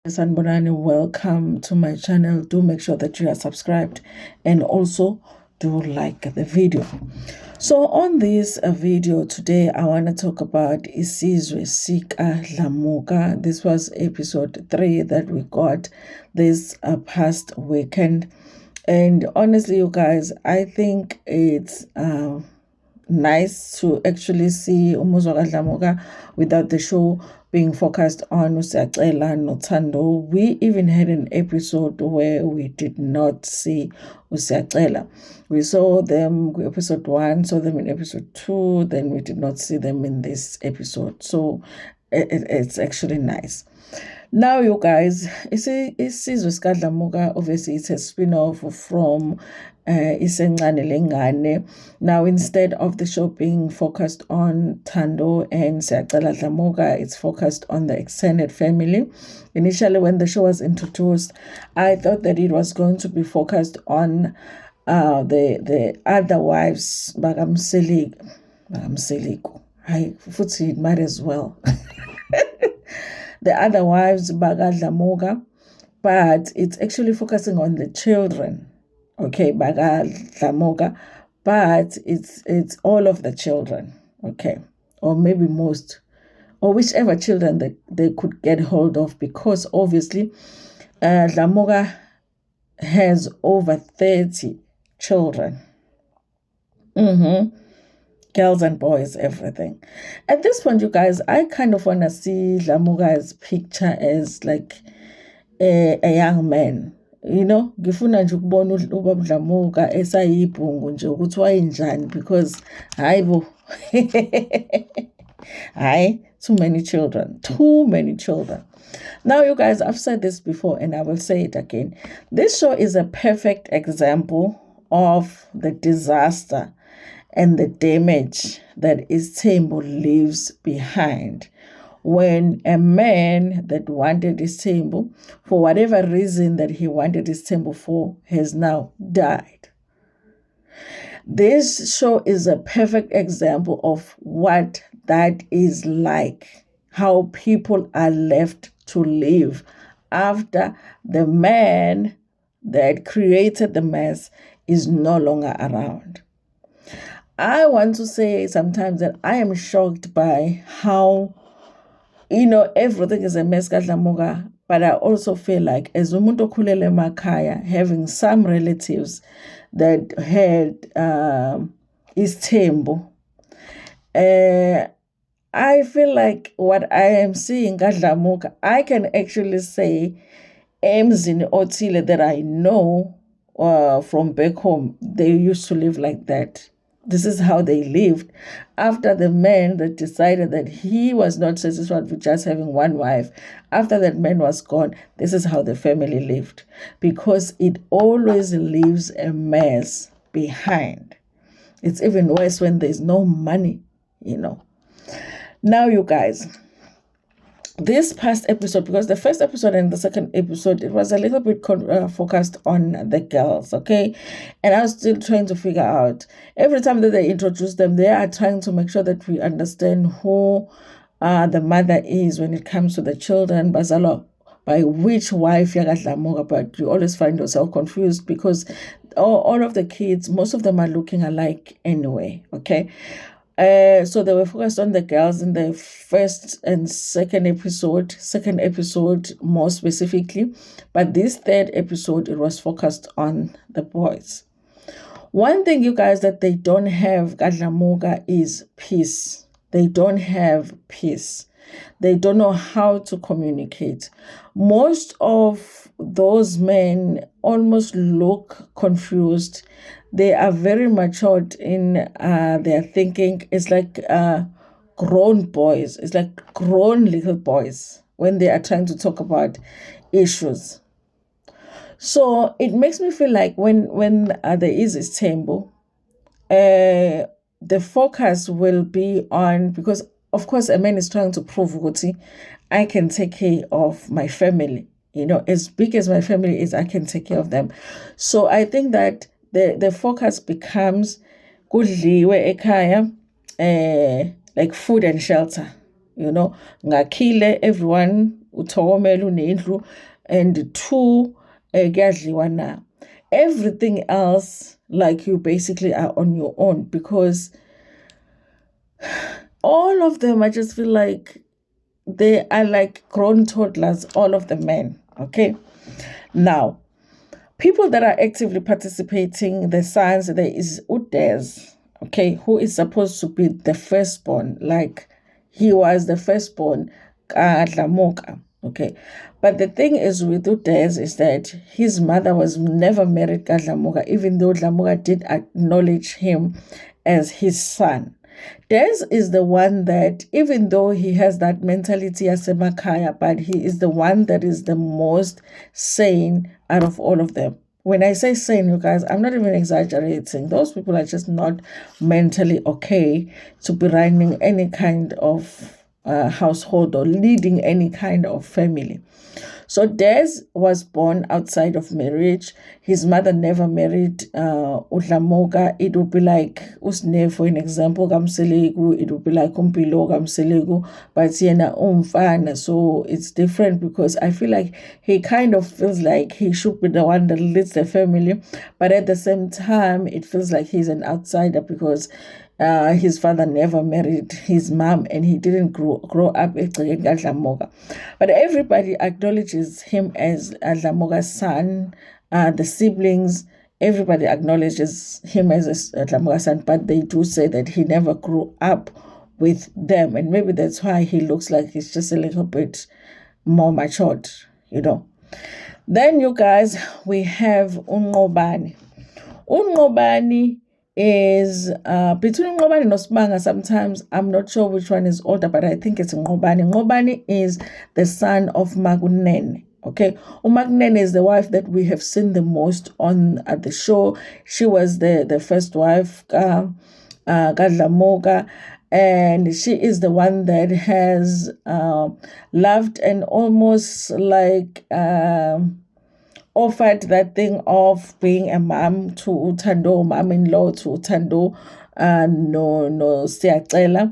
Sanbonani, welcome to my channel. Do make sure that you are subscribed and also do like the video. So on this video today, I want to talk about Isizwe Sika Dlamuka. This was episode 3 that we got this past weekend. And honestly, you guys, I think it's nice to actually see Umuzwa Dlamuka without the show being focused on uSiyacela and Nothando. We even had an episode where we did not see uSiyacela. We saw them in episode 1, saw them in episode 2, then we did not see them in this episode. So it's actually nice. Now, you guys, Isizwe Sika Dlamuka, obviously it's a spin-off from Isencane Lengane. Now, instead of the show being focused on Thando and Siyacela Dlamuka, it's focused on the extended family. Initially, when the show was introduced, I thought that it was going to be focused on the other wives, bakamSeliko. Futhi it might as well. The other wives, Baga Dlamuka, but it's actually focusing on the children. Okay, Baga Dlamuka, but it's all of the children. Okay, or maybe most, or whichever children that they could get hold of, because obviously Dlamuka has over 30 children. Girls and boys, everything. At this point, you guys, I kind of want to see Dlamuka's picture as like a young man. You know, ngifuna nje ukubona ubaba Dlamuka esayibhungu nje ukuthi wayinjani, because hayibo too many children. Now, you guys, I've said this before and I will say it again. This show is a perfect example of the disaster and the damage that Isthembu leaves behind when a man that wanted Isthembu, for whatever reason that he wanted Isthembu for, has now died. This show is a perfect example of what that is like, how people are left to live after the man that created the mess is no longer around. I want to say sometimes that I am shocked by how, everything is a mess, Dlamuka, but I also feel like as umuntu okhulele emakhaya, having some relatives that had Isthembu, I feel like what I am seeing Dlamuka, I can actually say emzini othile that I know from back home, they used to live like that. This is how they lived after the man that decided that he was not satisfied with just having one wife. After that man was gone, this is how the family lived, because it always leaves a mess behind. It's even worse when there's no money, Now, you guys, this past episode, because the first episode and the second episode, it was a little bit focused on the girls, okay? And I was still trying to figure out, every time that they introduce them, they are trying to make sure that we understand who the mother is when it comes to the children, Bazalo, by which wife Dlamuka, but you always find yourself confused because all of the kids, most of them are looking alike anyway, okay? So they were focused on the girls in the first and second episode more specifically, but this third episode, it was focused on the boys. One thing, you guys, that they don't have Dlamuka is peace. They don't have peace. They don't know how to communicate. Most of those men almost look confused. They are very matured in their thinking. It's like grown boys. It's like grown little boys when they are trying to talk about issues. So it makes me feel like when there is Isthembu, the focus will be on, because of course a man is trying to prove Guti, I can take care of my family. As big as my family is, I can take care of them. So I think that the focus becomes kudliwe ekhaya, like food and shelter. Ngakhile everyone uthokomele unendlu, and 2 kuyadliwa na. Everything else, like, you basically are on your own, because all of them, I just feel like they are like grown toddlers, all of the men. Okay, now people that are actively participating, the sons, there is Udez, okay, who is supposed to be the firstborn, like he was the firstborn, Dlamoka, okay. But the thing is with Udez is that his mother was never married to Dlamoka, even though Dlamoka did acknowledge him as his son. Des is the one that, even though he has that mentality as a Makaya, but he is the one that is the most sane out of all of them. When I say sane, you guys, I'm not even exaggerating. Those people are just not mentally okay to be running any kind of household or leading any kind of family. So Des was born outside of marriage. His mother never married Udlamoka. It would be like Usne, for an example, Kamselegu. It would be like Umpilo Kamselegu, but Siena Umfana. So it's different, because I feel like he kind of feels like he should be the one that leads the family, but at the same time, it feels like he's an outsider, because his father never married his mom, and he didn't grow up Dlamoka. But everybody acknowledges him as Dlamoka's son. The siblings, everybody acknowledges him as Dlamoka's son, but they do say that he never grew up with them, and maybe that's why he looks like he's just a little bit more matured, you know. Then, you guys, we have Unqobani. Unqobani is between Nqobani and Nosibanga. Sometimes I'm not sure which one is older, but I think it's Nqobani. Nqobani is the son of Magunene. Okay, Umagunene is the wife that we have seen the most on at the show. She was the first wife, Dlamoka, and she is the one that has loved and almost like offered that thing of being a mom to Uthando, mom-in-law to Uthando, no Siyacela.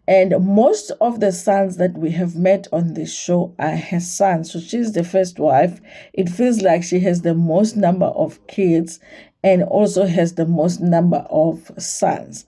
And most of the sons that we have met on this show are her sons. So she's the first wife. It feels like she has the most number of kids and also has the most number of sons.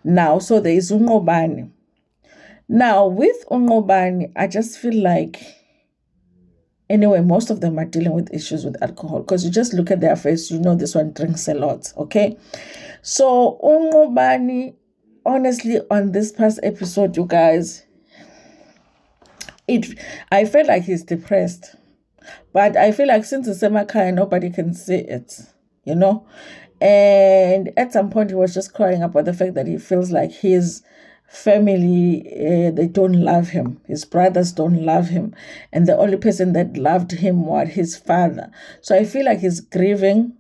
Now, so there is Unqobani. Now, with Unqobani, I just feel like, anyway, most of them are dealing with issues with alcohol, because you just look at their face, you know this one drinks a lot, okay? So Unqobani, honestly, on this past episode, you guys, I felt like he's depressed. But I feel like since it's Semakaya, nobody can see it, you know? And at some point, he was just crying about the fact that he feels like his family, they don't love him. His brothers don't love him. And the only person that loved him was his father. So I feel like he's grieving.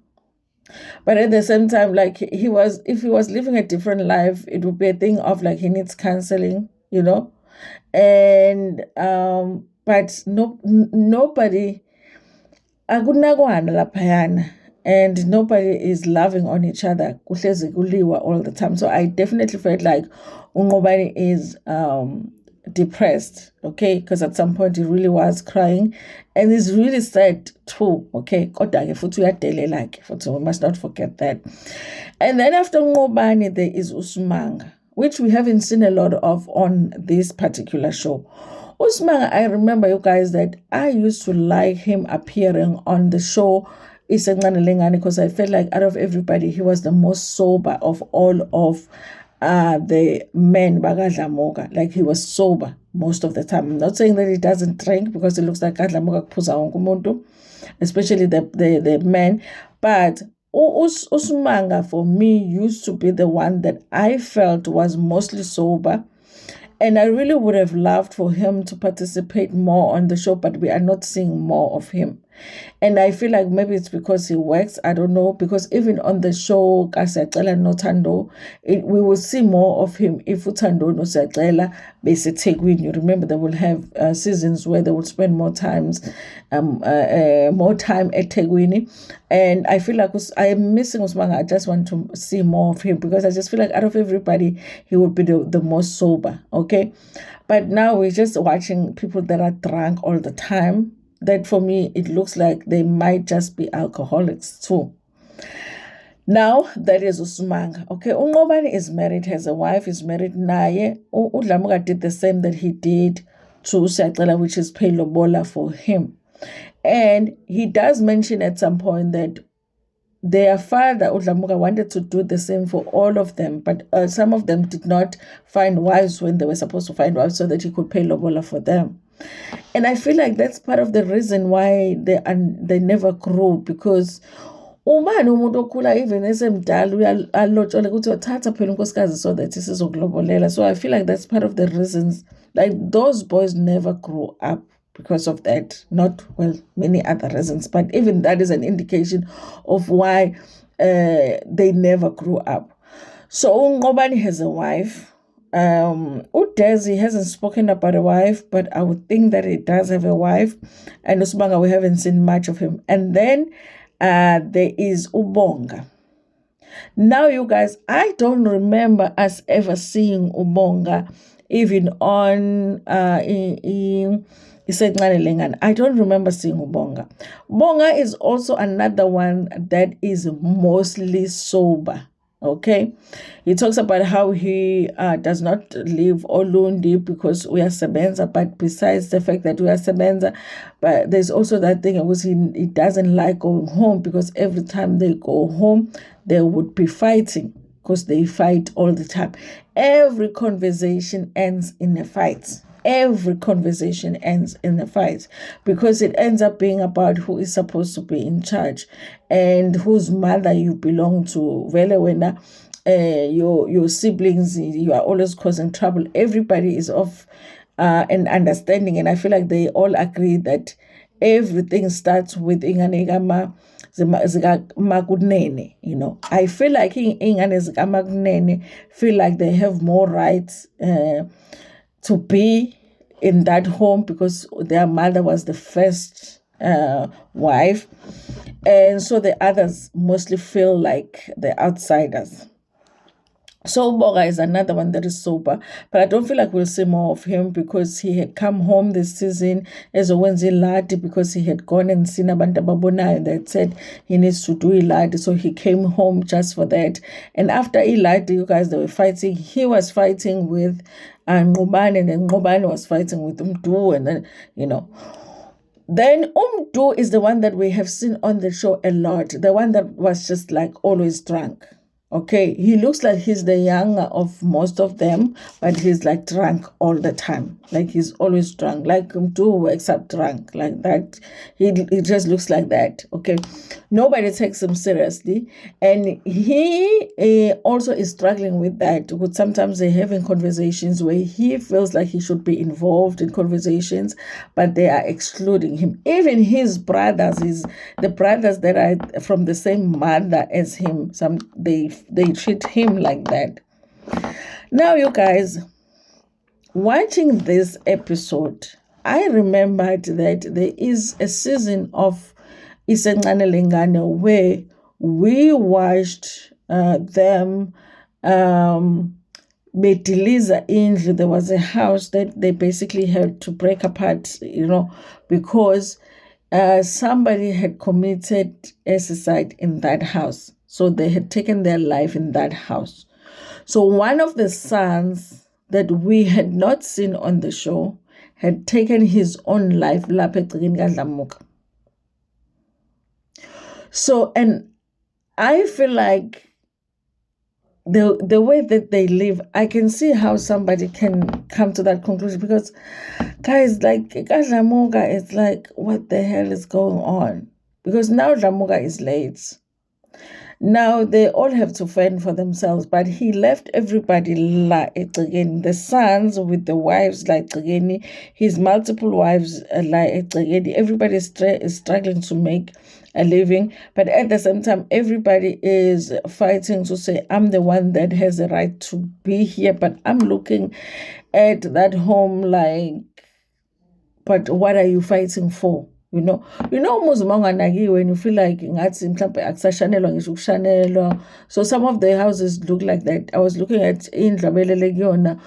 But at the same time, like, if he was living a different life, it would be a thing of like he needs counseling, you know? And but nobody akunakwana laphayana, and nobody is loving on each other kuhlezi kuliwa all the time. So I definitely felt like Unqobani is depressed, okay, because at some point he really was crying, and it's really sad too, okay. Kodwa ke futhi uyadelela ke futhi, we must not forget that. And then after Unqobani, there is Usimanga, which we haven't seen a lot of on this particular show. Usimanga, I remember, you guys, that I used to like him appearing on the show Isencane Lengane, because I felt like out of everybody, he was the most sober of all of the men Dlamoka. Like, he was sober most of the time. I'm not saying that he doesn't drink, because it looks like Dlamoka kuphuza wonke umuntu, especially the men, but Usimanga for me used to be the one that I felt was mostly sober. And I really would have loved for him to participate more on the show, but we are not seeing more of him. And I feel like maybe it's because he works. I don't know. Because even on the show, Kasiyacela Nothando, we will see more of him if Uthando Nosiyacela beseThekwini. You remember they will have seasons where they will spend more time at Thekwini. And I feel like I am missing Usmanga. I just want to see more of him because I just feel like out of everybody, he would be the most sober. Okay. But now we're just watching people that are drunk all the time. That for me, it looks like they might just be alcoholics too. Now, that is Usmanga. Okay, Ungqobani is married, has a wife, is married naye. uDlamuka did the same that he did to Usiyacela, which is pay lobola for him. And he does mention at some point that their father, uDlamuka, wanted to do the same for all of them, but some of them did not find wives when they were supposed to find wives so that he could pay lobola for them. And I feel like that's part of the reason why they never grew, because umani umuntu okhula even esemdala uyalotshola ukuthi wathatha phela unkosikazi so that isizokulobolela. So I feel like that's part of the reasons, like those boys never grew up because of that. Not, well, many other reasons, but even that is an indication of why they never grew up. So Ungqobani has a wife. Udezi hasn't spoken about a wife, but I would think that he does have a wife. And Usmanga, we haven't seen much of him. And then there is Ubonga. Now, you guys, I don't remember us ever seeing Ubonga even on Isencane Lengane. I don't remember seeing Ubonga. Ubonga is also another one that is mostly sober. Okay, he talks about how he does not leave Olundi because uyasebenza, but besides the fact that uyasebenza, but there's also that thing because he doesn't like going home, because every time they go home they would be fighting, because they fight all the time. Every conversation ends in a fight. Every conversation ends in a fight, because it ends up being about who is supposed to be in charge and whose mother you belong to. Vele wena, your siblings, you are always causing trouble. Everybody is of an understanding, and I feel like they all agree that everything starts with ingane zikaMakunene. I feel like ingane zikaMakunene feel like they have more rights to be in that home because their mother was the first wife, and so the others mostly feel like the outsiders. So Boga is another one that is sober, but I don't feel like we'll see more of him because he had come home this season as a Wednesday lad, because he had gone and seen Abantu Babona and that said he needs to do Iladi, so he came home just for that. And after Iladi, you guys, they were fighting. He was fighting with Ngqobani, and then Ngqobani was fighting with Umdu, and then Then Umdu is the one that we have seen on the show a lot, the one that was just like always drunk. Okay, he looks like he's the younger of most of them, but he's like drunk all the time. Like he's always drunk. Like Umdu wakes up drunk like that. He just looks like that. Okay, nobody takes him seriously, and he also is struggling with that. With sometimes they're having conversations where he feels like he should be involved in conversations, but they are excluding him. Even his brothers, the brothers that are from the same mother as him, they treat him like that. Now, you guys, watching this episode, I remembered that there is a season of Isencane Lengane where we watched them bediliza indlu. There was a house that they basically had to break apart, because somebody had committed suicide in that house. So they had taken their life in that house. So one of the sons that we had not seen on the show had taken his own life. So, and I feel like the way that they live, I can see how somebody can come to that conclusion, because guys, like Dlamuka, it's like, what the hell is going on? Because now Dlamuka is late. Now they all have to fend for themselves, but he left everybody again. The sons with the wives like again, his multiple wives like again. Everybody is struggling to make a living, but at the same time, everybody is fighting to say, I'm the one that has the right to be here, but I'm looking at that home like, but what are you fighting for? Umuzi uma unganakiwe when you feel like ngathi mhlawumbe akusashanelwa ngisho ukushanelwa. So some of the houses look like that. I was looking at indlu abelele kuyona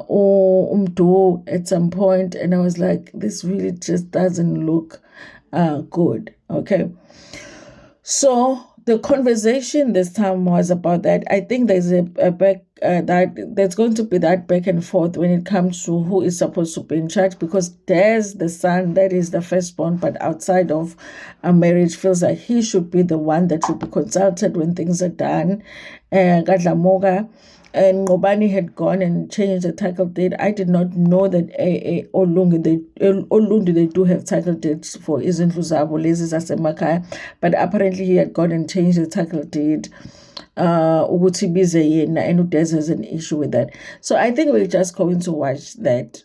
umdu at some point, and I was like, this really just doesn't look good. Okay, so the conversation this time was about that. I think there's a back there's going to be that back and forth when it comes to who is supposed to be in charge, because there's the son that is the firstborn, but outside of a marriage feels like he should be the one that should be consulted when things are done. Gadlamoga and Ngobani had gone and changed the title deed. I did not know that Olundi they do have title deeds for Izindlu Zabo, Lezi Zasemakhaya, but apparently he had gone and changed the title deed. Ukuthi bize yena, and Udez has an issue with that. So I think we're just going to watch that.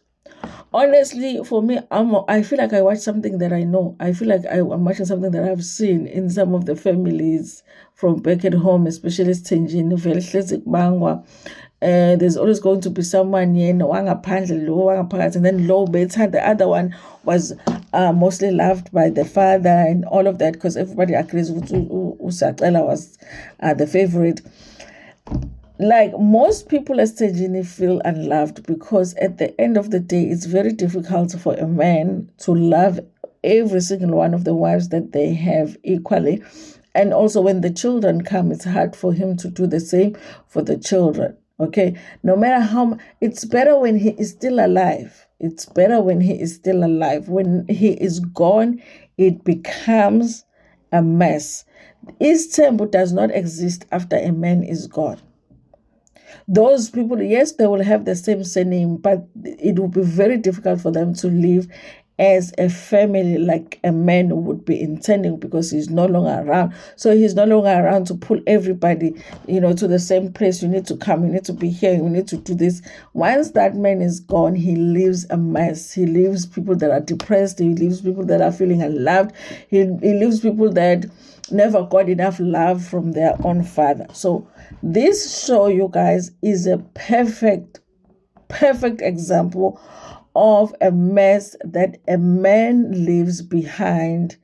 Honestly, for me, I feel like I watch something that I know. I feel like I'm watching something that I've seen in some of the families from back at home, especially Stenjini, Velhlezik Bangwa. There's always going to be someone and then low better. The other one was mostly loved by the father and all of that, because everybody agrees Usaqela was the favorite. Like most people at Stenjini feel unloved, because at the end of the day, it's very difficult for a man to love every single one of the wives that they have equally. And also when the children come, it's hard for him to do the same for the children. Okay, no matter how, it's better when he is still alive. It's better when he is still alive. When he is gone, it becomes a mess. Isthembu does not exist after a man is gone. Those people, yes, they will have the same surname, but it will be very difficult for them to live as a family like a man would be intending, because he's no longer around. So he's no longer around to pull everybody, to the same place. You need to come, you need to be here, you need to do this. Once that man is gone, he leaves a mess. He leaves people that are depressed. He leaves people that are feeling unloved. He leaves people that never got enough love from their own father. So this show, you guys, is a perfect example of a mess that a man leaves behind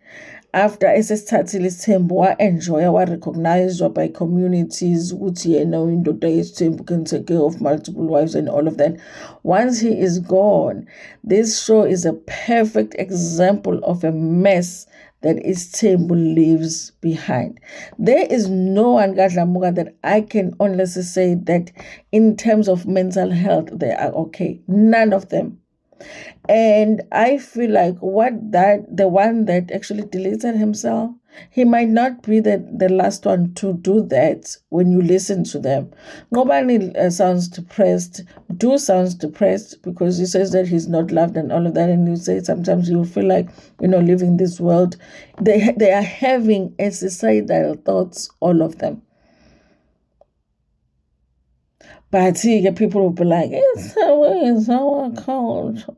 after esesithathile isithembu wa-enjoya, wa-recognized by communities ukuthi yena uyindoda yesithembu, can take care of multiple wives and all of that. Once he is gone, this show is a perfect example of a mess that Isthembu leaves behind. There is no one, Gadlamuga, that I can honestly say that in terms of mental health, they are okay. None of them. And I feel like the one that actually deleted himself, he might not be the last one to do that when you listen to them. Nobody sounds depressed. Do sounds depressed because he says that he's not loved and all of that. And you say sometimes you feel like, living this world. They are having a suicidal thoughts, all of them. But people will be like, it's our culture.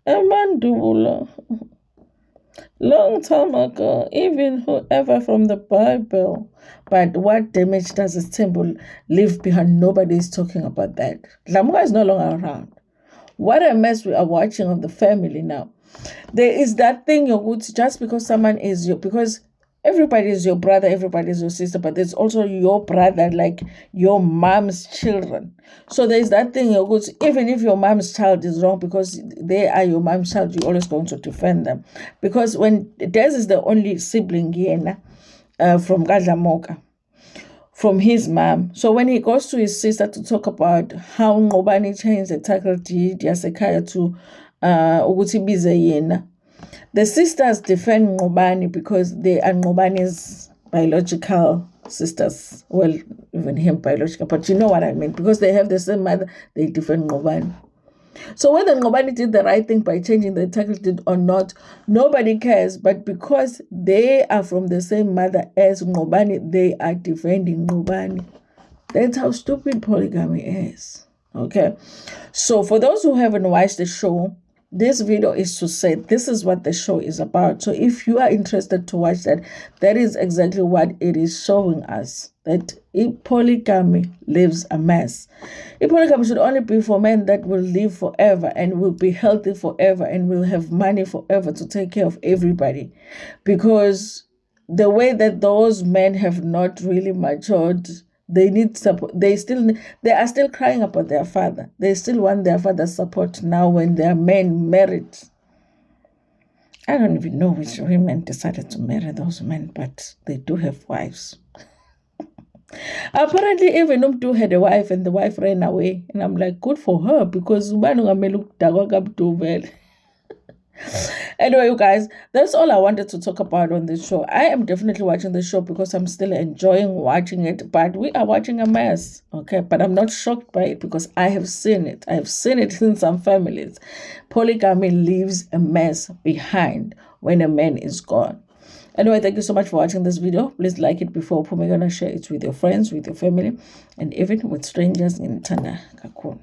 Amandula. Long time ago, even whoever from the Bible. But what damage does Isthembu leave behind? Nobody is talking about that. Lamuga is no longer around. What a mess we are watching of the family now. There is that thing, just because someone is because everybody is your brother, everybody is your sister, but there's also your brother, like your mom's children. So there's that thing, even if your mom's child is wrong, because they are your mom's child, you're always going to defend them. Because when Des is the only sibling here from Gadlamoka, from his mom. So when he goes to his sister to talk about how Ngobani changed the title deed yasekhaya to ukuthi bize yena, the sisters defend Ngobani because they are Ngobani's biological sisters. Well, even him biological, but you know what I mean. Because they have the same mother, they defend Ngobani. So whether Ngobani did the right thing by changing the title deed or not, nobody cares. But because they are from the same mother as Ngobani, they are defending Ngobani. That's how stupid polygamy is. Okay. So for those who haven't watched the show, this video is to say this is what the show is about. So if you are interested to watch that, that is exactly what it is showing us. That polygamy leaves a mess. Polygamy should only be for men that will live forever and will be healthy forever and will have money forever to take care of everybody. Because the way that those men have not really matured, they need support. They are still crying about their father. They still want their father's support now when they are men married. I don't even know which women decided to marry those men, but they do have wives. Apparently, even Umtu had a wife and the wife ran away. And I'm like, good for her, because anyway, you guys, that's all I wanted to talk about on this show. I am definitely watching the show because I'm still enjoying watching it, but we are watching a mess, okay? But I'm not shocked by it because I have seen it. I have seen it in some families. Polygamy leaves a mess behind when a man is gone. Anyway, thank you so much for watching this video. Please like it before Pumegana, share it with your friends, with your family, and even with strangers in Tana Kakun.